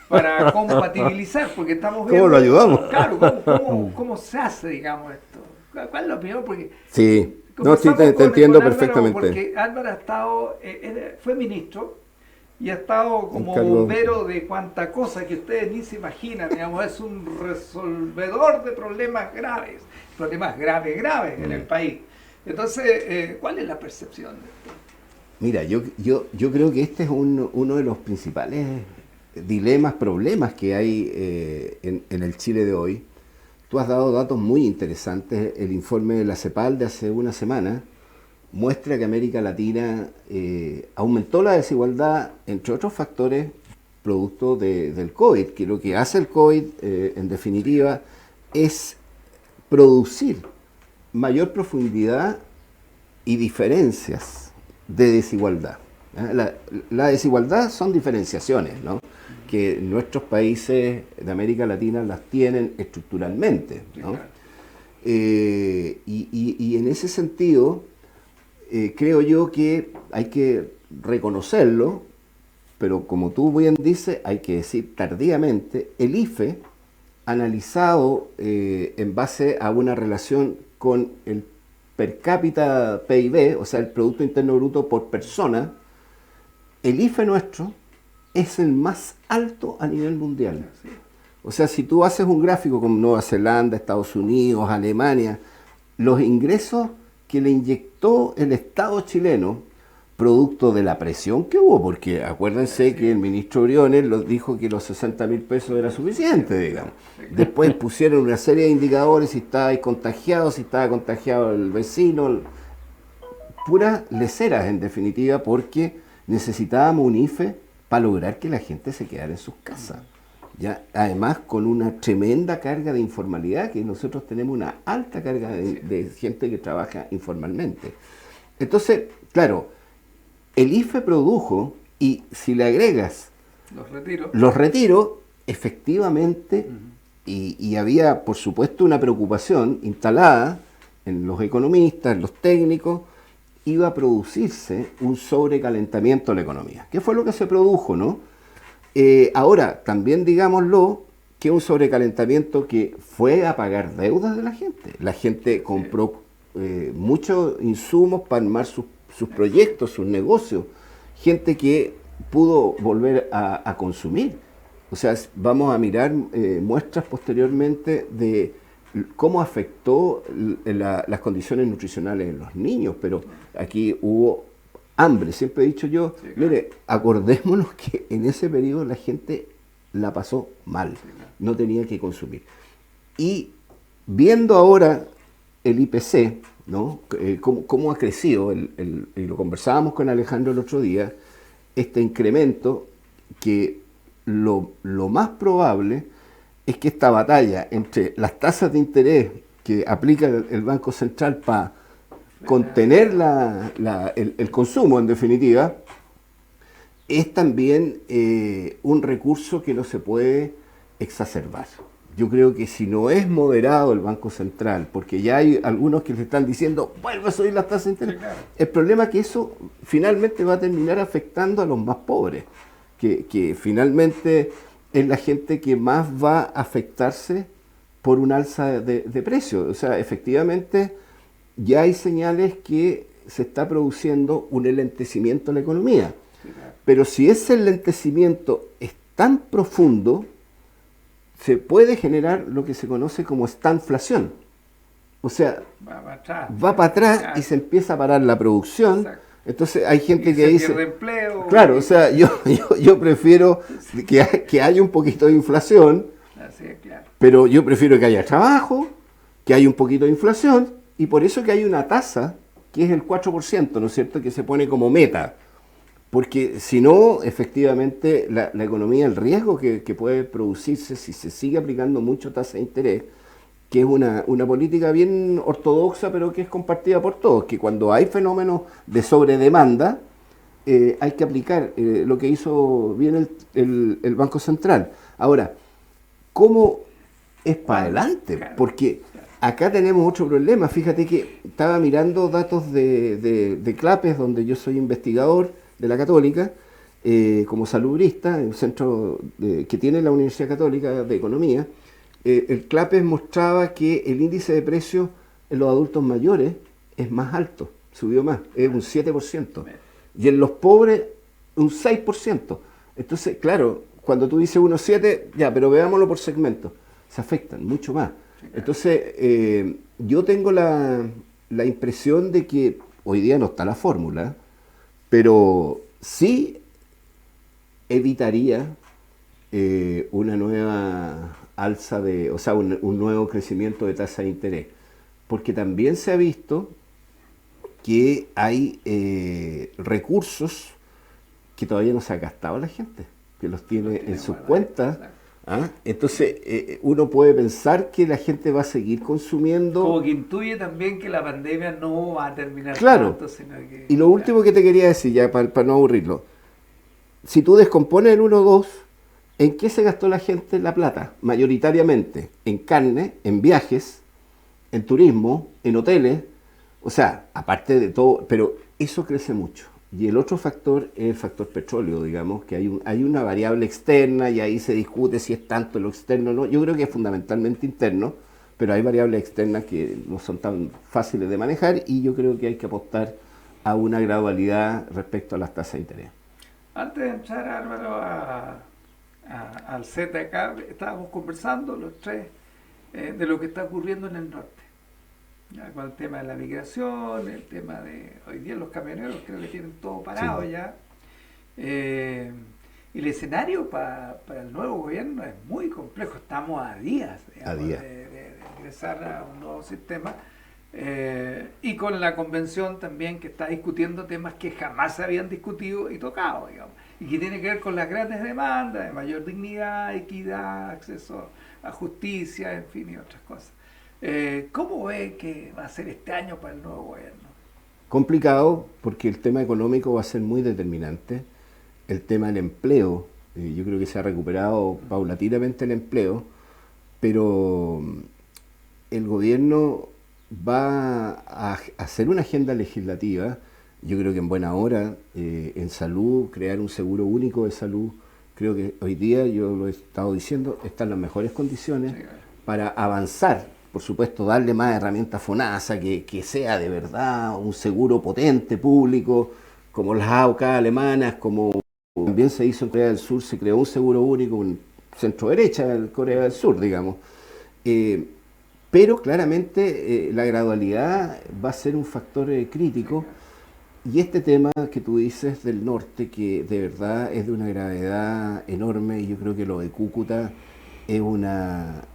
para compatibilizar? Porque estamos viendo... ¿Cómo lo ayudamos? Claro, ¿cómo se hace, digamos, esto? ¿Cuál es la opinión? Porque sí, no, sí, te entiendo Álvaro, perfectamente. porque Álvaro ha estado, fue ministro y ha estado como bombero de cuanta cosa que ustedes ni se imaginan, digamos, es un resolvedor de problemas graves en el país. Entonces, ¿cuál es la percepción de esto? Mira, yo creo que este es uno de los principales dilemas, problemas que hay en el Chile de hoy. Tú has dado datos muy interesantes. El informe de la CEPAL de hace una semana muestra que América Latina aumentó la desigualdad, entre otros factores, producto del COVID, que lo que hace el COVID, en definitiva, es producir mayor profundidad y diferencias de desigualdad. La desigualdad son diferenciaciones, ¿no?, que nuestros países de América Latina las tienen estructuralmente, ¿no? Y en ese sentido, creo yo que hay que reconocerlo, pero como tú bien dices, hay que decir tardíamente, el IFE, analizado en base a una relación con el per cápita PIB, o sea, el Producto Interno Bruto por persona, el IFE nuestro es el más alto a nivel mundial. O sea, si tú haces un gráfico con Nueva Zelanda, Estados Unidos, Alemania, los ingresos que le inyectó el Estado chileno, producto de la presión que hubo, porque acuérdense que el ministro Briones dijo que los 60.000 pesos era suficiente, digamos. Después pusieron una serie de indicadores, si estaba contagiado, si estaba contagiado el vecino, puras leceras en definitiva, porque necesitábamos un IFE para lograr que la gente se quedara en sus casas. ¿Ya? Además, con una tremenda carga de informalidad, que nosotros tenemos una alta carga de gente que trabaja informalmente. Entonces, claro, el IFE produjo, y si le agregas los retiros, efectivamente, y había por supuesto una preocupación instalada en los economistas, en los técnicos, iba a producirse un sobrecalentamiento de la economía. ¿Qué fue lo que se produjo, no? Ahora, también digámoslo, que un sobrecalentamiento que fue a pagar deudas de la gente. La gente compró muchos insumos para armar sus proyectos, sus negocios. Gente que pudo volver a consumir. O sea, vamos a mirar muestras posteriormente de cómo afectó las condiciones nutricionales en los niños, pero aquí hubo hambre. Siempre he dicho yo, mire, acordémonos que en ese periodo la gente la pasó mal, no tenía que consumir. Y viendo ahora el IPC, ¿no? Cómo ha crecido, y lo conversábamos con Alejandro el otro día, este incremento, que lo más probable es que esta batalla entre las tasas de interés que aplica el Banco Central para contener el consumo, en definitiva, es también un recurso que no se puede exacerbar. Yo creo que si no es moderado el Banco Central, porque ya hay algunos que le están diciendo, vuelve a subir las tasas de interés, el problema es que eso finalmente va a terminar afectando a los más pobres, que finalmente es la gente que más va a afectarse por un alza de precios. O sea, efectivamente ya hay señales que se está produciendo un enlentecimiento en la economía. Pero si ese enlentecimiento es tan profundo, se puede generar lo que se conoce como estagflación. O sea, va para atrás y se empieza a parar la producción. Exacto. Entonces hay gente que dice, empleo, claro, o sea, yo prefiero que haya un poquito de inflación, pero yo prefiero que haya trabajo, que haya un poquito de inflación, y por eso que hay una tasa que es el 4%, ¿no es cierto?, que se pone como meta. Porque si no, efectivamente, la economía, el riesgo que puede producirse si se sigue aplicando mucho tasa de interés, que es una política bien ortodoxa, pero que es compartida por todos, que cuando hay fenómenos de sobredemanda, hay que aplicar lo que hizo bien el Banco Central. Ahora, ¿cómo es para adelante? Porque acá tenemos otro problema. Fíjate que estaba mirando datos de CLAPES, donde yo soy investigador de la Católica, como salubrista, un centro que tiene la Universidad Católica de Economía. El CLAPES mostraba que el índice de precios en los adultos mayores es más alto, subió más, es un 7%, y en los pobres un 6%. Entonces, claro, cuando tú dices 1,7, ya, pero veámoslo por segmentos, se afectan mucho más. Entonces, yo tengo la impresión de que hoy día no está la fórmula, pero sí evitaría una nueva alza un nuevo crecimiento de tasa de interés, porque también se ha visto que hay recursos que todavía no se ha gastado la gente, que los tiene en sus cuentas. ¿Ah? Entonces uno puede pensar que la gente va a seguir consumiendo. Como que intuye también que la pandemia no va a terminar. Claro. Tanto, sino que, y lo último que te quería decir, ya para no aburrirlo, si tú descompones el 1-2, ¿en qué se gastó la gente la plata? Mayoritariamente en carne, en viajes, en turismo, en hoteles, o sea, aparte de todo, pero eso crece mucho. Y el otro factor es el factor petróleo, digamos, que hay una variable externa y ahí se discute si es tanto lo externo o no. Yo creo que es fundamentalmente interno, pero hay variables externas que no son tan fáciles de manejar y yo creo que hay que apostar a una gradualidad respecto a las tasas de interés. Antes de entrar, Álvaro, al set de acá, estábamos conversando los tres de lo que está ocurriendo en el norte. Ya, con el tema de la migración, el tema de... Hoy día los camioneros creo que tienen todo parado Sí. ya. Y el escenario para el nuevo gobierno es muy complejo. Estamos a días, digamos, días. de ingresar a un nuevo sistema. Y con la convención también que está discutiendo temas que jamás se habían discutido y tocado, digamos, y que tiene que ver con las grandes demandas de mayor dignidad, equidad, acceso a justicia, en fin, y otras cosas. ¿Cómo ve que va a ser este año para el nuevo gobierno? Complicado, porque el tema económico va a ser muy determinante. El tema del empleo, yo creo que se ha recuperado paulatinamente el empleo, pero el gobierno va a hacer una agenda legislativa, yo creo que en buena hora, en salud, crear un seguro único de salud. Creo que hoy día, yo lo he estado diciendo, están las mejores condiciones para avanzar. Por supuesto, darle más herramientas a FONASA, que sea de verdad un seguro potente, público, como las AOK alemanas, como también se hizo en Corea del Sur, se creó un seguro único, un centro derecha en Corea del Sur, digamos. Pero claramente la gradualidad va a ser un factor crítico. Y este tema que tú dices del norte, que de verdad es de una gravedad enorme, y yo creo que lo de Cúcuta es una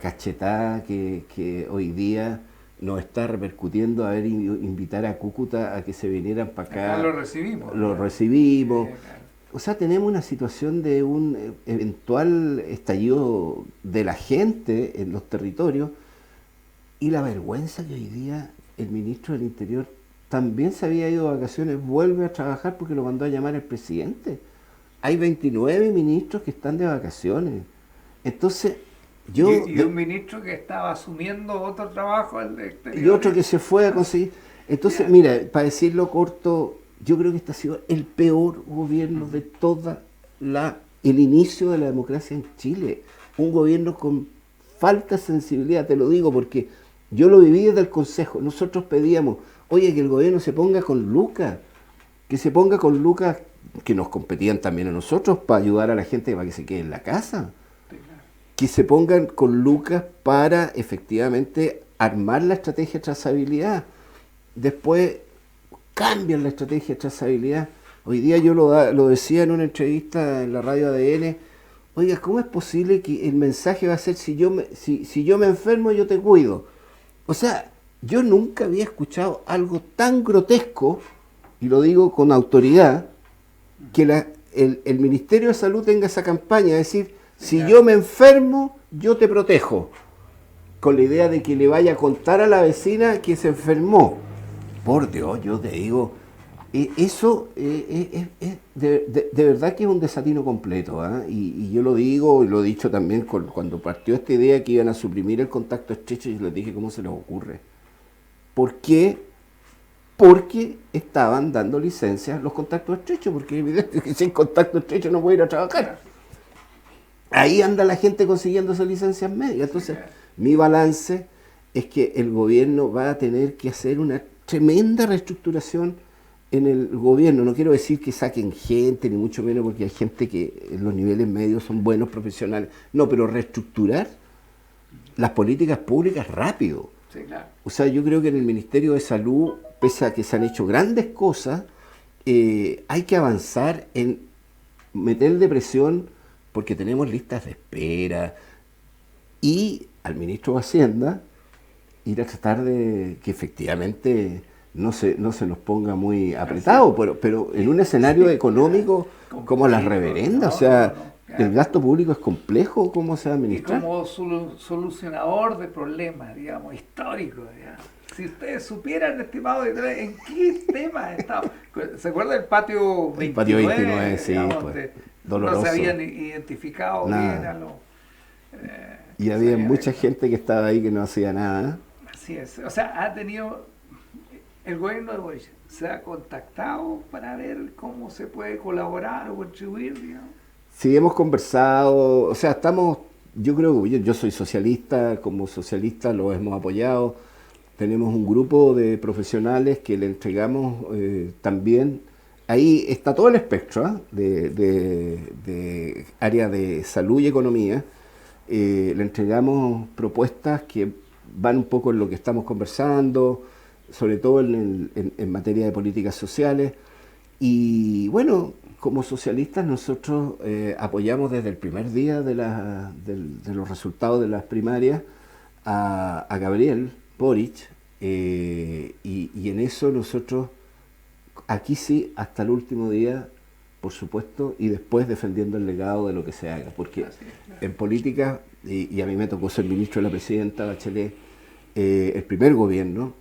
cachetada que hoy día nos está repercutiendo. A ver, invitar a Cúcuta a que se vinieran para acá. Lo recibimos. Lo recibimos. Claro. O sea, tenemos una situación de un eventual estallido de la gente en los territorios, y la vergüenza que hoy día el ministro del Interior también se había ido de vacaciones, vuelve a trabajar porque lo mandó a llamar el presidente. Hay 29 ministros que están de vacaciones. Entonces, y un ministro que estaba asumiendo otro trabajo al exterior. Y otro que se fue a conseguir. Entonces, mira, para decirlo corto, yo creo que este ha sido el peor gobierno de toda el inicio de la democracia en Chile. Un gobierno con falta de sensibilidad, te lo digo porque yo lo viví desde el Consejo. Nosotros pedíamos, oye, que el gobierno se ponga con lucas, que se ponga con lucas que nos competían también a nosotros para ayudar a la gente para que se quede en la casa. Que se pongan con lucas para efectivamente armar la estrategia de trazabilidad. Después cambian la estrategia de trazabilidad. Hoy día yo lo decía en una entrevista en la radio ADN, oiga, ¿cómo es posible que el mensaje va a ser si yo me enfermo yo te cuido? O sea, yo nunca había escuchado algo tan grotesco, y lo digo con autoridad, que el Ministerio de Salud tenga esa campaña, es decir, si yo me enfermo, yo te protejo, con la idea de que le vaya a contar a la vecina que se enfermó. Por Dios, yo te digo, eso es de verdad que es un desatino completo, ¿eh? Y yo lo digo, y lo he dicho también cuando partió esta idea que iban a suprimir el contacto estrecho, y les dije, ¿cómo se les ocurre? ¿Por qué? Porque estaban dando licencias los contactos estrechos, porque es evidente que sin contacto estrecho no puede ir a trabajar. Ahí anda la gente consiguiendo esas licencias médicas. Entonces, mi balance es que el gobierno va a tener que hacer una tremenda reestructuración en el gobierno. No quiero decir que saquen gente, ni mucho menos, porque hay gente que en los niveles medios son buenos profesionales. No, pero reestructurar las políticas públicas rápido. Sí, claro. O sea, yo creo que en el Ministerio de Salud, pese a que se han hecho grandes cosas, hay que avanzar en meter presión, porque tenemos listas de espera, y al ministro de Hacienda ir a tratar de que efectivamente no se nos ponga muy apretado, pero en un escenario económico como las reverendas, o sea, el gasto público es complejo, ¿cómo se va a administrar? Y como solucionador de problemas, digamos, históricos, digamos. Si ustedes supieran, estimado, en qué tema estaba. ¿Se acuerda del patio 29? El patio 29, sí, digamos, pues, doloroso. No se habían identificado nada. bien a los... Y había mucha gente que estaba ahí que no hacía nada. Así es. O sea, ha tenido... El gobierno de Boric se ha contactado para ver cómo se puede colaborar o contribuir, digamos. Sí, hemos conversado, o sea, yo creo que yo soy socialista, como socialista lo hemos apoyado. Tenemos un grupo de profesionales que le entregamos también ahí está todo el espectro, ¿eh? de área de salud y economía. Le entregamos propuestas que van un poco en lo que estamos conversando, sobre todo en materia de políticas sociales. Y bueno, como socialistas nosotros apoyamos desde el primer día de los resultados de las primarias a Gabriel Boric, y en eso nosotros, aquí sí, hasta el último día, por supuesto, y después defendiendo el legado de lo que se haga, porque en política, y a mí me tocó ser ministro de la presidenta Bachelet, el primer gobierno,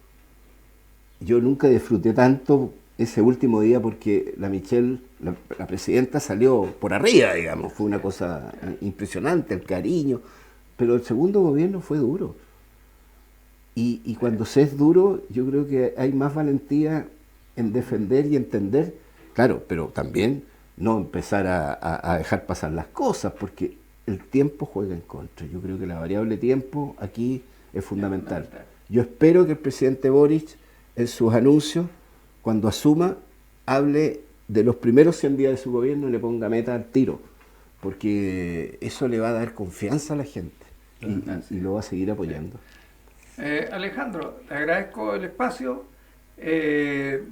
yo nunca disfruté tanto ese último día porque la Michelle, la presidenta, salió por arriba, digamos, fue una cosa impresionante, el cariño, pero el segundo gobierno fue duro. Y cuando se es duro, yo creo que hay más valentía en defender y entender, claro, pero también no empezar a dejar pasar las cosas, porque el tiempo juega en contra. Yo creo que la variable tiempo aquí es fundamental. Yo espero que el presidente Boric, en sus anuncios, cuando asuma, hable de los primeros 100 días de su gobierno y le ponga meta al tiro, porque eso le va a dar confianza a la gente y lo va a seguir apoyando. Alejandro, te agradezco el espacio.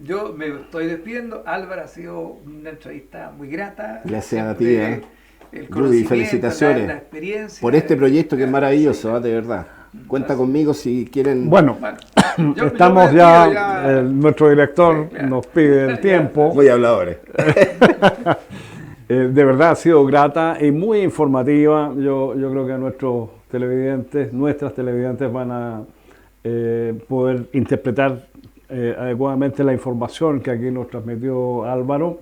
Yo me estoy despidiendo. Álvaro, ha sido una entrevista muy grata. Gracias a ti, Rudy, felicitaciones la experiencia, por este proyecto que es maravilloso, de verdad. Cuenta conmigo si quieren. Bueno, estamos nuestro director nos pide el tiempo. Muy habladores. De verdad ha sido grata y muy informativa. Yo creo que nuestras televidentes van a poder interpretar adecuadamente la información que aquí nos transmitió Álvaro.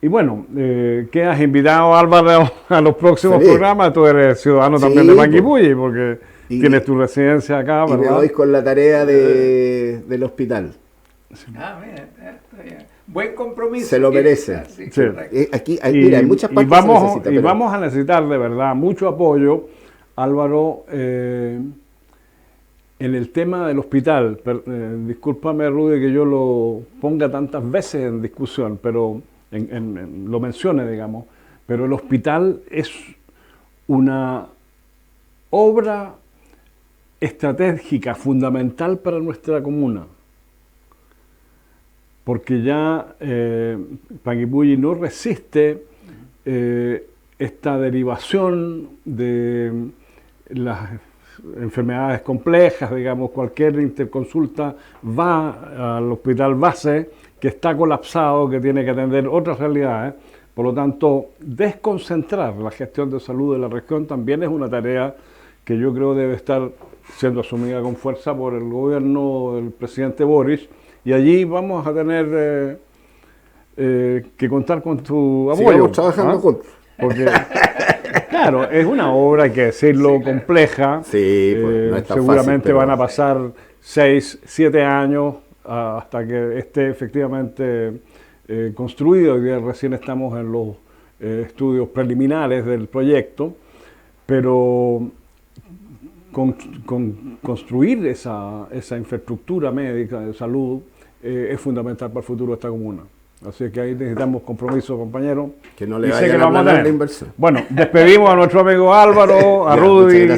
Y bueno, quedas invitado, Álvaro, a los próximos programas. Tú eres ciudadano también de Panguipulli, porque tienes tu residencia acá, ¿verdad? Y me voy con la tarea del hospital. Mira, está bien. Buen compromiso. Se lo merece. Sí. Aquí mira, en muchas partes se necesita. Y vamos a necesitar de verdad mucho apoyo, Álvaro, en el tema del hospital. Discúlpame, Rudy, que yo lo ponga tantas veces en discusión, pero lo mencione, digamos, pero el hospital es una obra estratégica fundamental para nuestra comuna, porque ya Panguipulli no resiste esta derivación de las enfermedades complejas, digamos, cualquier interconsulta va al hospital base que está colapsado, que tiene que atender otras realidades. Por lo tanto, desconcentrar la gestión de salud de la región también es una tarea que yo creo debe estar siendo asumida con fuerza por el gobierno del presidente Boric, y allí vamos a tener que contar con tu apoyo. Sigamos trabajando juntos. Porque, claro, es una obra, hay que decirlo, compleja. Sí, pues, no es tan seguramente fácil, van a pasar 6, 7 años hasta que esté efectivamente construido. Hoy día recién estamos en los estudios preliminares del proyecto, pero construir esa infraestructura médica de salud es fundamental para el futuro de esta comuna. Así que ahí necesitamos compromiso, compañeros. Que no le vayan a hablar la inversión. Bueno, despedimos a nuestro amigo Álvaro, a Rudy,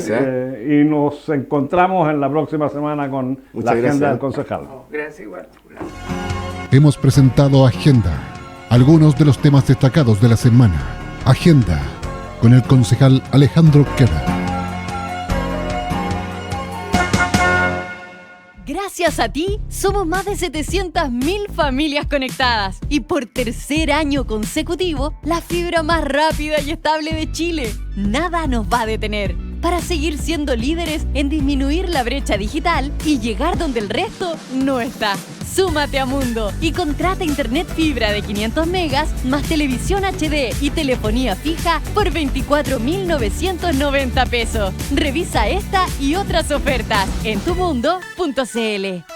y nos encontramos en la próxima semana con la agenda del concejal. Gracias, igual. Hemos presentado Agenda, algunos de los temas destacados de la semana. Agenda, con el concejal Alejandro Queda. Gracias a ti, somos más de 700.000 familias conectadas y por tercer año consecutivo, la fibra más rápida y estable de Chile. Nada nos va a detener para seguir siendo líderes en disminuir la brecha digital y llegar donde el resto no está. Súmate a Mundo y contrata internet fibra de 500 megas más televisión HD y telefonía fija por 24.990 pesos. Revisa esta y otras ofertas en tumundo.cl.